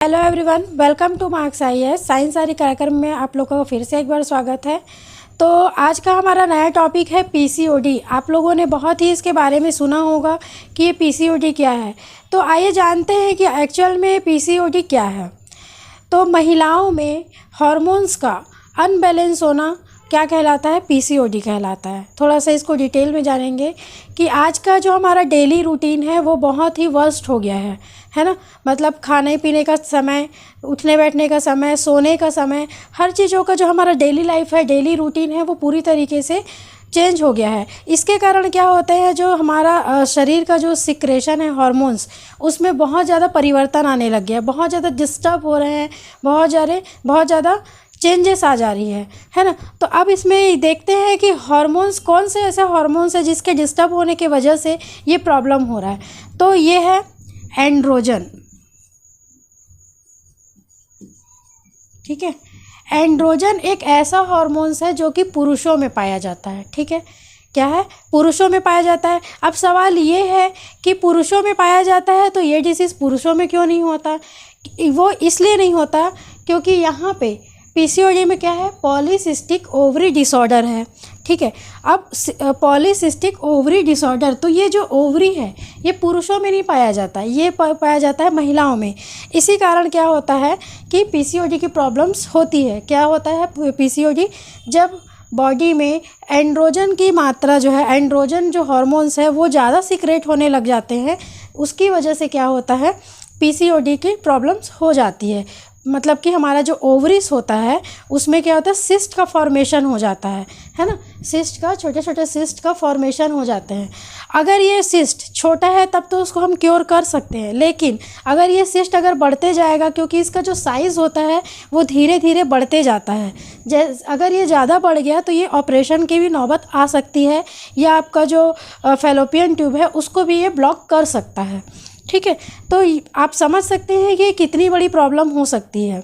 Hello everyone, welcome two marks IAS science सारी कार्यक्रम में आप लोगों का फिर से एक बार स्वागत है। तो आज का हमारा नया टॉपिक है पीसीओडी। आप लोगों ने बहुत ही इसके बारे में सुना होगा कि ये पीसीओडी क्या है। तो आइए जानते हैं कि एक्चुअल में पीसीओडी क्या है। तो महिलाओं में हार्मोन्स का अनबैलेंस होना क्या कहलाता है? पीसीओडी कहलाता है। थोड़ा सा इसको डिटेल में जानेंगे कि आज का जो हमारा डेली रूटीन है वो बहुत ही वर्स्ट हो गया है ना। मतलब खाने पीने का समय, उठने बैठने का समय, सोने का समय, हर चीज़ों का जो हमारा डेली लाइफ है, डेली रूटीन है, वो पूरी तरीके से चेंज हो गया है। इसके कारण क्या होता है, जो हमारा शरीर का जो सिक्रेशन है हार्मोन्स, उसमें बहुत ज़्यादा परिवर्तन आने लग गया है, बहुत ज़्यादा डिस्टर्ब हो रहे हैं, बहुत ज़्यादा चेंजेस आ जा रही है ना। तो अब इसमें देखते हैं कि हार्मोन्स कौन से ऐसे हार्मोन्स है जिसके डिस्टर्ब होने की वजह से ये प्रॉब्लम हो रहा है। तो ये है एंड्रोजन। ठीक है, एंड्रोजन एक ऐसा हार्मोन्स है जो कि पुरुषों में पाया जाता है। ठीक है, क्या है? पुरुषों में पाया जाता है। अब सवाल ये है कि पुरुषों में पाया जाता है तो ये डिसीज़ पुरुषों में क्यों नहीं होता? वो इसलिए नहीं होता क्योंकि यहाँ पे पीसीओडी में क्या है? पॉलीसिस्टिक ओवरी डिसऑर्डर है। ठीक है, अब पॉलीसिस्टिक ओवरी डिसऑर्डर, तो ये जो ओवरी है ये पुरुषों में नहीं पाया जाता, ये पाया जाता है महिलाओं में। इसी कारण क्या होता है कि पीसीओडी की प्रॉब्लम्स होती है। क्या होता है पीसीओडी? जब बॉडी में एंड्रोजन की मात्रा जो है, एंड्रोजन जो हार्मोन्स है वो ज़्यादा सीक्रेट होने लग जाते हैं, उसकी वजह से क्या होता है, पीसीओडी की प्रॉब्लम्स हो जाती है। मतलब कि हमारा जो ओवरीज होता है उसमें क्या होता है, सिस्ट का फॉर्मेशन हो जाता है ना। सिस्ट का, छोटे छोटे सिस्ट का फॉर्मेशन हो जाते हैं। अगर ये सिस्ट छोटा है तब तो उसको हम क्योर कर सकते हैं, लेकिन अगर ये सिस्ट अगर बढ़ते जाएगा, क्योंकि इसका जो साइज़ होता है वो धीरे धीरे बढ़ते जाता है, अगर ये ज़्यादा बढ़ गया तो ये ऑपरेशन की भी नौबत आ सकती है, या आपका जो फैलोपियन ट्यूब है उसको भी ये ब्लॉक कर सकता है। ठीक है, तो आप समझ सकते हैं कि कितनी बड़ी प्रॉब्लम हो सकती है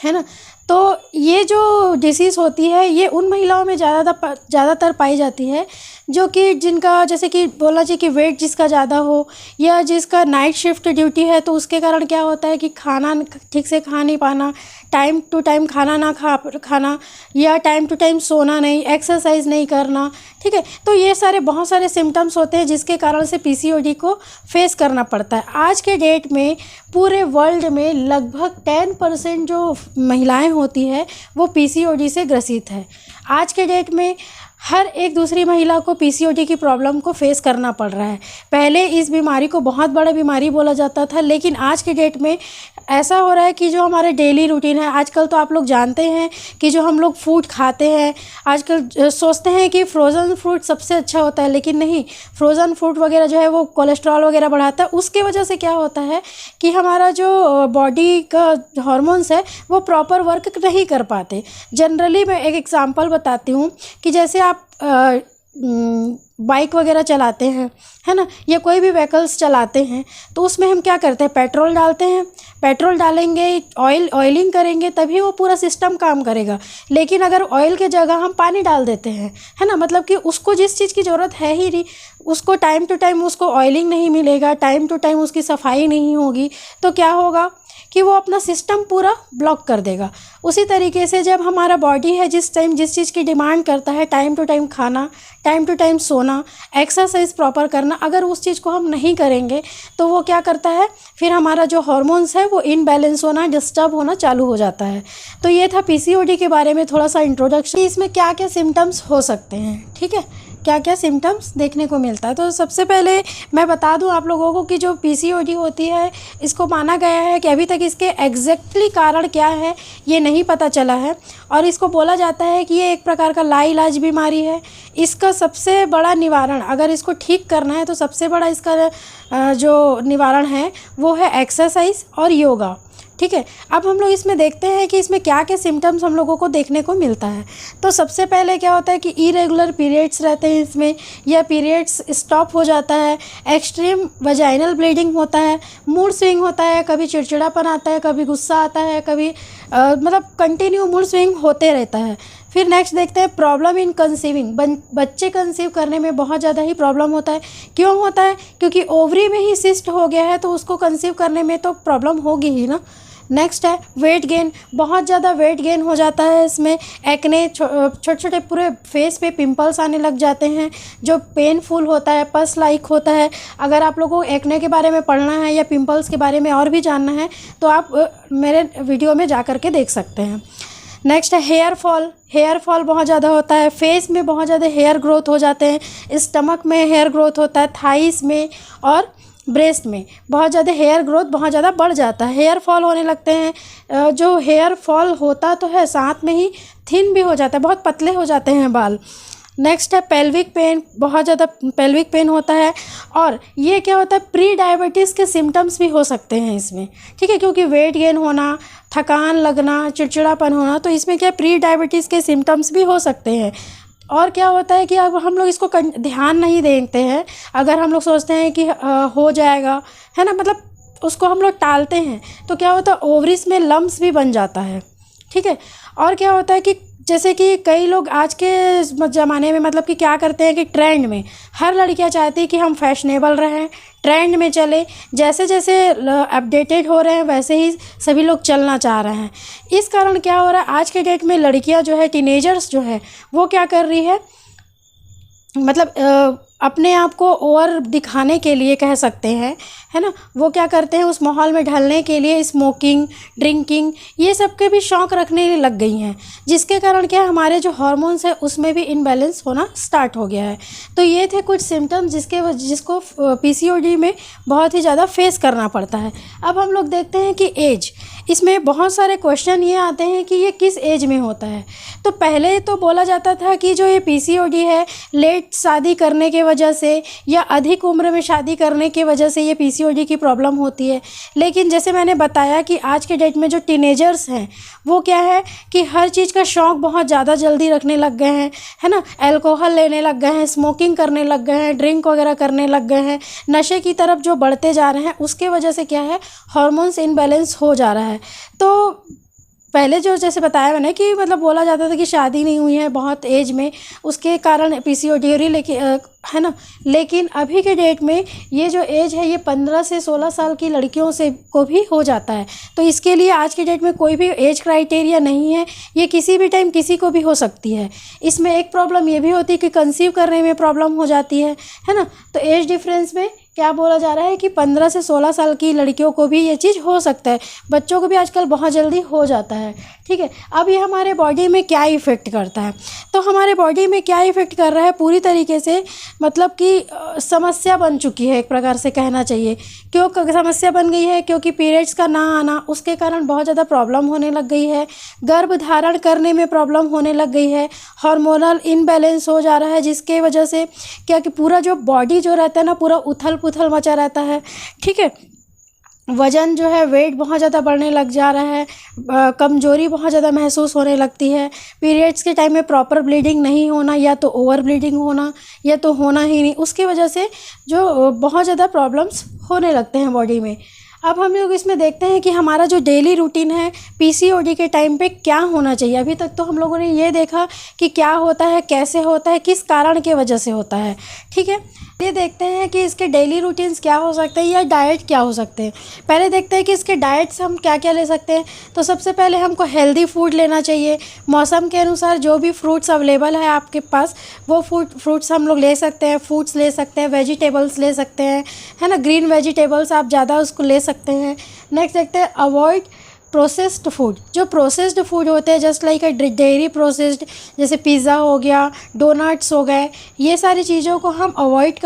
ना। तो ये जो डिसीज़ होती है ये उन महिलाओं में ज़्यादातर पाई जाती है जो कि जिनका, जैसे कि बोला जाए कि वेट जिसका ज़्यादा हो, या जिसका नाइट शिफ्ट ड्यूटी है, तो उसके कारण क्या होता है कि खाना ठीक से खा नहीं पाना, टाइम टू टाइम खाना ना खाना, या टाइम टू टाइम सोना नहीं, एक्सरसाइज नहीं करना। ठीक है, तो ये सारे बहुत सारे सिम्टम्स होते हैं जिसके कारण से पीसीओडी को फेस करना पड़ता है। आज के डेट में पूरे वर्ल्ड में लगभग 10% जो महिलाएं होती है वो पीसीओडी से ग्रसित है। आज के डेट में हर एक दूसरी महिला को पीसीओडी की प्रॉब्लम को फेस करना पड़ रहा है। पहले इस बीमारी को बहुत बड़ा बीमारी बोला जाता था, लेकिन आज के डेट में ऐसा हो रहा है कि जो हमारे डेली रूटीन है, आजकल तो आप लोग जानते हैं कि जो हम लोग फूड खाते हैं, आजकल सोचते हैं कि फ्रोज़न फ्रूट सबसे अच्छा होता है, लेकिन नहीं, फ्रोज़न फ्रूट वगैरह जो है वो कोलेस्ट्रॉल वगैरह बढ़ाता है। उसके वजह से क्या होता है कि हमारा जो बॉडी का हार्मोन्स है वो प्रॉपर वर्क नहीं कर पाते। जनरली मैं एक एग्जांपल बताती हूँ कि जैसे आप बाइक वगैरह चलाते हैं, है ना, या कोई भी व्हीकल्स चलाते हैं, तो उसमें हम क्या करते हैं, पेट्रोल डालते हैं। पेट्रोल डालेंगे, ऑयलिंग करेंगे, तभी वो पूरा सिस्टम काम करेगा। लेकिन अगर ऑयल के जगह हम पानी डाल देते हैं, है ना, मतलब कि उसको जिस चीज़ की ज़रूरत है ही नहीं, उसको टाइम टू टाइम उसको ऑयलिंग नहीं मिलेगा, टाइम टू टाइम उसकी सफाई नहीं होगी, तो क्या होगा कि वो अपना सिस्टम पूरा ब्लॉक कर देगा। उसी तरीके से जब हमारा बॉडी है जिस चीज़ की डिमांड करता है, टाइम टू टाइम खाना, टाइम टू टाइम सोना, एक्सरसाइज प्रॉपर करना, अगर उस चीज़ को हम नहीं करेंगे तो वो क्या करता है, फिर हमारा जो हार्मोन्स है वो इनबैलेंस होना, डिस्टर्ब होना चालू हो जाता है। तो ये था पीसीओडी के बारे में थोड़ा सा इंट्रोडक्शन, इसमें क्या क्या सिम्टम्स हो सकते हैं। ठीक है, क्या क्या सिम्टम्स देखने को मिलता है। तो सबसे पहले मैं बता दूं आप लोगों को कि जो पीसीओडी होती है, इसको माना गया है कि अभी तक इसके एग्जैक्टली कारण क्या है ये नहीं पता चला है, और इसको बोला जाता है कि ये एक प्रकार का लाइलाज बीमारी है। इसका सबसे बड़ा निवारण, अगर इसको ठीक करना है तो सबसे बड़ा इसका जो निवारण है वो है एक्सरसाइज और योगा। ठीक है, अब हम लोग इसमें देखते हैं कि इसमें क्या क्या सिम्टम्स हम लोगों को देखने को मिलता है। तो सबसे पहले क्या होता है कि इरेगुलर पीरियड्स रहते हैं इसमें, या पीरियड्स स्टॉप हो जाता है, एक्सट्रीम वजाइनल ब्लीडिंग होता है, मूड स्विंग होता है, कभी चिड़चिड़ापन आता है, कभी गुस्सा आता है, कभी मतलब कंटिन्यू मूड स्विंग होते रहता है। फिर नेक्स्ट देखते हैं प्रॉब्लम इन कंसीविंग, बच्चे कंसीव करने में बहुत ज़्यादा ही प्रॉब्लम होता है। क्यों होता है? क्योंकि ओवरी में ही सिस्ट हो गया है, तो उसको कंसीव करने में तो प्रॉब्लम होगी ही ना, नेक्स्ट है वेट गेन, बहुत ज़्यादा वेट गेन हो जाता है इसमें। एक्ने, छोटे छोटे पूरे फेस पे पिंपल्स आने लग जाते हैं जो पेनफुल होता है, पस लाइक होता है। अगर आप लोगों को एक्ने के बारे में पढ़ना है या पिंपल्स के बारे में और भी जानना है तो आप मेरे वीडियो में जा कर के देख सकते हैं। नेक्स्ट है हेयर फॉल, हेयर फॉल बहुत ज़्यादा होता है, फेस में बहुत ज़्यादा हेयर ग्रोथ हो जाते हैं, स्टमक में हेयर ग्रोथ होता है, थाइस में और ब्रेस्ट में बहुत ज़्यादा हेयर ग्रोथ बहुत ज़्यादा बढ़ जाता है, हेयर फॉल होने लगते हैं। जो हेयर फॉल होता तो है साथ में ही थिन भी हो जाता है, बहुत पतले हो जाते हैं बाल। नेक्स्ट है पेल्विक पेन, बहुत ज़्यादा पेल्विक पेन होता है। और ये क्या होता है, प्री डायबिटीज़ के सिम्टम्स भी हो सकते हैं इसमें, ठीक है, क्योंकि वेट गेन होना, थकान लगना, चिड़चिड़ापन होना, तो इसमें क्या प्री डायबिटीज़ के सिम्टम्स भी हो सकते हैं। और क्या होता है कि अब हम लोग इसको ध्यान नहीं देते हैं, अगर हम लोग सोचते हैं कि हो जाएगा, है ना, मतलब उसको हम लोग टालते हैं, तो क्या होता है ओवरीज में लम्प्स भी बन जाता है, ठीक है। और क्या होता है कि जैसे कि कई लोग आज के ज़माने में मतलब कि क्या करते हैं कि ट्रेंड में हर लड़कियां चाहती है कि हम फैशनेबल रहें, ट्रेंड में चले, जैसे जैसे अपडेटेड हो रहे हैं वैसे ही सभी लोग चलना चाह रहे हैं। इस कारण क्या हो रहा है, आज के डेट में लड़कियां जो है, टीनेजर्स जो है, वो क्या कर रही है, मतलब अपने आप को ओवर दिखाने के लिए कह सकते हैं, है ना, वो क्या करते हैं उस माहौल में ढलने के लिए स्मोकिंग, ड्रिंकिंग, ये सब के भी शौक़ रखने लग गई हैं, जिसके कारण क्या हमारे जो हार्मोन्स है उसमें भी इनबैलेंस होना स्टार्ट हो गया है। तो ये थे कुछ सिम्टम्स जिसको पीसीओडी में बहुत ही ज़्यादा फेस करना पड़ता है। अब हम लोग देखते हैं कि एज, इसमें बहुत सारे क्वेश्चन ये आते हैं कि ये किस एज में होता है। तो पहले तो बोला जाता था कि जो ये पीसीओडी है लेट शादी करने के वजह से या अधिक उम्र में शादी करने की वजह से ये पीसीओडी की प्रॉब्लम होती है। लेकिन जैसे मैंने बताया कि आज के डेट में जो टीनेजर्स हैं वो क्या है कि हर चीज़ का शौक़ बहुत ज़्यादा जल्दी रखने लग गए हैं, है ना, अल्कोहल लेने लग गए हैं, स्मोकिंग करने लग गए हैं, ड्रिंक वगैरह करने लग गए हैं, नशे की तरफ जो बढ़ते जा रहे हैं, उसके वजह से क्या है हार्मोन्स इनबैलेंस हो जा रहा है। तो पहले जो जैसे बताया मैंने कि मतलब बोला जाता था कि शादी नहीं हुई है बहुत एज में, उसके कारण पीसीओडी हो रही, लेकिन है ना, लेकिन अभी के डेट में ये जो एज है ये 15 से 16 साल की लड़कियों से को भी हो जाता है। तो इसके लिए आज के डेट में कोई भी एज क्राइटेरिया नहीं है, ये किसी भी टाइम किसी को भी हो सकती है। इसमें एक प्रॉब्लम ये भी होती है कि कंसीव करने में प्रॉब्लम हो जाती है ना। तो एज डिफरेंस में क्या बोला जा रहा है कि 15 से 16 साल की लड़कियों को भी ये चीज़ हो सकता है, बच्चों को भी आजकल बहुत जल्दी हो जाता है, ठीक है। अब ये हमारे बॉडी में क्या इफ़ेक्ट करता है, तो हमारे बॉडी में क्या इफ़ेक्ट कर रहा है पूरी तरीके से मतलब कि समस्या बन चुकी है, एक प्रकार से कहना चाहिए। क्यों समस्या बन गई है, क्योंकि पीरियड्स का ना आना, उसके कारण बहुत ज़्यादा प्रॉब्लम होने लग गई है, गर्भ धारण करने में प्रॉब्लम होने लग गई है, हार्मोनल इनबैलेंस हो जा रहा है, जिसके वजह से क्या कि पूरा जो बॉडी जो रहता है ना पूरा उथल पुथल मचा रहता है, ठीक है। वज़न जो है वेट बहुत ज़्यादा बढ़ने लग जा रहा है, कमज़ोरी बहुत ज़्यादा महसूस होने लगती है, पीरियड्स के टाइम में प्रॉपर ब्लीडिंग नहीं होना, या तो ओवर ब्लीडिंग होना या तो होना ही नहीं, उसकी वजह से जो बहुत ज़्यादा प्रॉब्लम्स होने लगते हैं बॉडी में। अब हम लोग इसमें देखते हैं कि हमारा जो डेली रूटीन है पीसीओडी के टाइम पे क्या होना चाहिए। अभी तक तो हम लोगों ने ये देखा कि क्या होता है, कैसे होता है, किस कारण के वजह से होता है, ठीक है। ये देखते हैं कि इसके डेली रूटीन्स क्या हो सकते हैं या डाइट क्या हो सकते हैं। पहले देखते हैं कि इसके डाइट से हम क्या क्या ले सकते हैं। तो सबसे पहले हमको हेल्दी फूड लेना चाहिए, मौसम के अनुसार जो भी फ्रूट्स अवेलेबल है आपके पास वो फ्रूट्स हम लोग ले सकते हैं, फ्रूट्स ले सकते हैं, वेजिटेबल्स ले सकते हैं, है ना, ग्रीन वेजिटेबल्स आप ज़्यादा उसको ले सकते हैं। नेक्स्ट देखते हैं अवॉइड प्रोसेस्ड फूड, जो प्रोसेस्ड फूड होते हैं जस्ट लाइक डेयरी प्रोसेस्ड, जैसे पिज़्ज़ा हो गया, डोनट्स हो गए, ये सारी चीज़ों को हम अवॉइड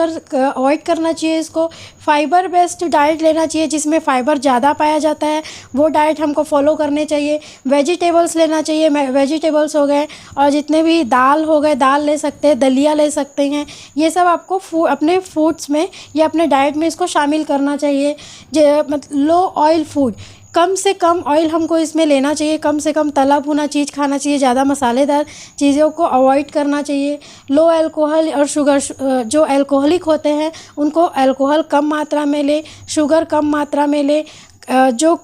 करना चाहिए। इसको फाइबर बेस्ड डाइट लेना चाहिए जिसमें फ़ाइबर ज़्यादा पाया जाता है, वो डाइट हमको फॉलो करने चाहिए। वेजिटेबल्स लेना चाहिए, वेजिटेबल्स हो गए, और जितने भी दाल हो गए दाल ले सकते हैं, दलिया ले सकते हैं, ये सब आपको अपने फूड्स में या अपने डाइट में इसको शामिल करना चाहिए। मतलब लो ऑयल फूड, कम से कम ऑयल हमको इसमें लेना चाहिए, कम से कम तला भुना चीज़ खाना चाहिए, ज़्यादा मसालेदार चीज़ों को अवॉइड करना चाहिए। लो अल्कोहल और शुगर, जो अल्कोहलिक होते हैं उनको अल्कोहल कम मात्रा में ले, शुगर कम मात्रा में ले। जो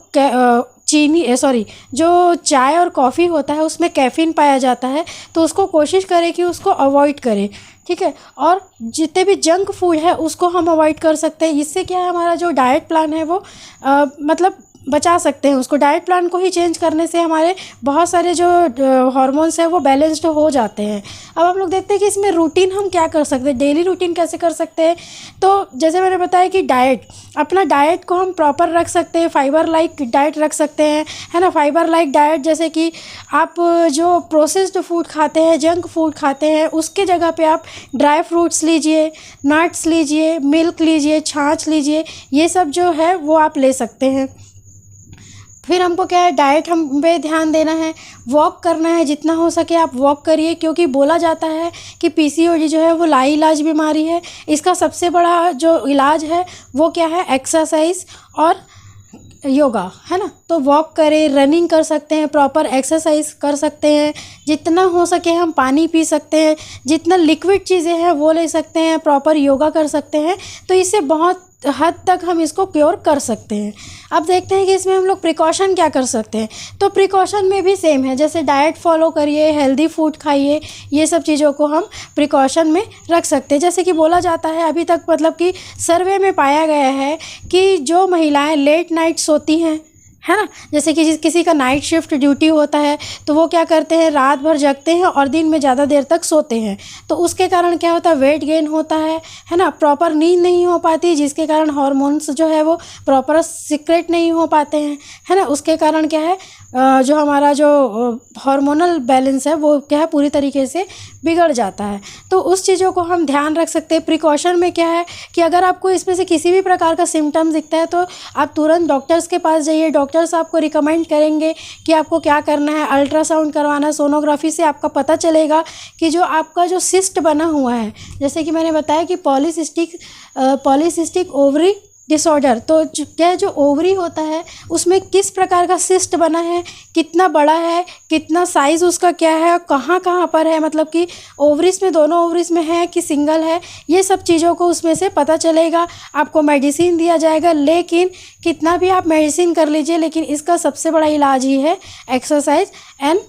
जो चाय और कॉफ़ी होता है उसमें कैफ़ीन पाया जाता है, तो उसको कोशिश करें कि उसको अवॉइड करें, ठीक है। और जितने भी जंक फूड है उसको हम अवॉइड कर सकते हैं। इससे क्या है हमारा जो डाइट प्लान है वो मतलब बचा सकते हैं उसको। डाइट प्लान को ही चेंज करने से हमारे बहुत सारे जो हार्मोन्स हैं वो बैलेंस्ड हो जाते हैं। अब हम लोग देखते हैं कि इसमें रूटीन हम क्या कर सकते हैं, डेली रूटीन कैसे कर सकते हैं। तो जैसे मैंने बताया कि डाइट, अपना डाइट को हम प्रॉपर रख सकते हैं, फाइबर लाइक डाइट रख सकते हैं, है ना। फाइबर लाइक डाइट जैसे कि आप जो प्रोसेस्ड फूड खाते हैं, जंक फूड खाते हैं, उसके जगह पे आप ड्राई फ्रूट्स लीजिए, नट्स लीजिए, मिल्क लीजिए, छाछ लीजिए, ये सब जो है वो आप ले सकते हैं। फिर हमको क्या है, डाइट हम पे ध्यान देना है, वॉक करना है, जितना हो सके आप वॉक करिए, क्योंकि बोला जाता है कि पीसीओडी जो है वो लाइलाज बीमारी है। इसका सबसे बड़ा जो इलाज है वो क्या है, एक्सरसाइज और योगा, है ना। तो वॉक करें, रनिंग कर सकते हैं, प्रॉपर एक्सरसाइज कर सकते हैं, जितना हो सके हम पानी पी सकते हैं, जितना लिक्विड चीज़ें हैं वो ले सकते हैं, प्रॉपर योगा कर सकते हैं। तो इससे बहुत हद तक हम इसको क्योर कर सकते हैं। अब देखते हैं कि इसमें हम लोग प्रिकॉशन क्या कर सकते हैं। तो प्रिकॉशन में भी सेम है, जैसे डाइट फॉलो करिए, हेल्दी फूड खाइए, ये सब चीज़ों को हम प्रिकॉशन में रख सकते हैं। जैसे कि बोला जाता है अभी तक, मतलब कि सर्वे में पाया गया है कि जो महिलाएं लेट नाइट सोती हैं, है ना, जैसे कि किसी का नाइट शिफ्ट ड्यूटी होता है तो वो क्या करते हैं, रात भर जगते हैं और दिन में ज़्यादा देर तक सोते हैं। तो उसके कारण क्या होता है, वेट गेन होता है ना, प्रॉपर नींद नहीं हो पाती, जिसके कारण हार्मोन्स जो है वो प्रॉपर सीक्रेट नहीं हो पाते हैं, है ना। उसके कारण क्या है, जो हमारा जो हार्मोनल बैलेंस है वो क्या है, पूरी तरीके से बिगड़ जाता है। तो उस चीज़ों को हम ध्यान रख सकते हैं। प्रिकॉशन में क्या है कि अगर आपको इसमें से किसी भी प्रकार का सिम्टम्स दिखता है तो आप तुरंत डॉक्टर्स के पास जाइए। डॉक्टर्स आपको रिकमेंड करेंगे कि आपको क्या करना है, अल्ट्रासाउंड करवाना, सोनोग्राफी से आपका पता चलेगा कि जो आपका जो सिस्ट बना हुआ है, जैसे कि मैंने बताया कि पॉलीसिस्टिक ओवरी डिसऑर्डर, तो क्या है, जो ओवरी होता है उसमें किस प्रकार का सिस्ट बना है, कितना बड़ा है, कितना साइज़ उसका क्या है, कहाँ कहाँ पर है, मतलब कि ओवरीज में, दोनों ओवरीज में है कि सिंगल है, ये सब चीज़ों को उसमें से पता चलेगा। आपको मेडिसिन दिया जाएगा, लेकिन कितना भी आप मेडिसिन कर लीजिए, लेकिन इसका सबसे बड़ा इलाज ही है एक्सरसाइज एंड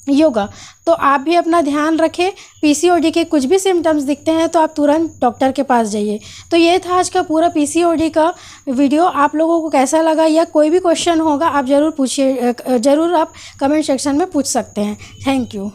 योगा। तो आप भी अपना ध्यान रखें। पीसीओडी के कुछ भी सिम्टम्स दिखते हैं तो आप तुरंत डॉक्टर के पास जाइए। तो ये था आज का पूरा पीसीओडी का वीडियो। आप लोगों को कैसा लगा, या कोई भी क्वेश्चन होगा आप ज़रूर पूछिए, ज़रूर आप कमेंट सेक्शन में पूछ सकते हैं। Thank you.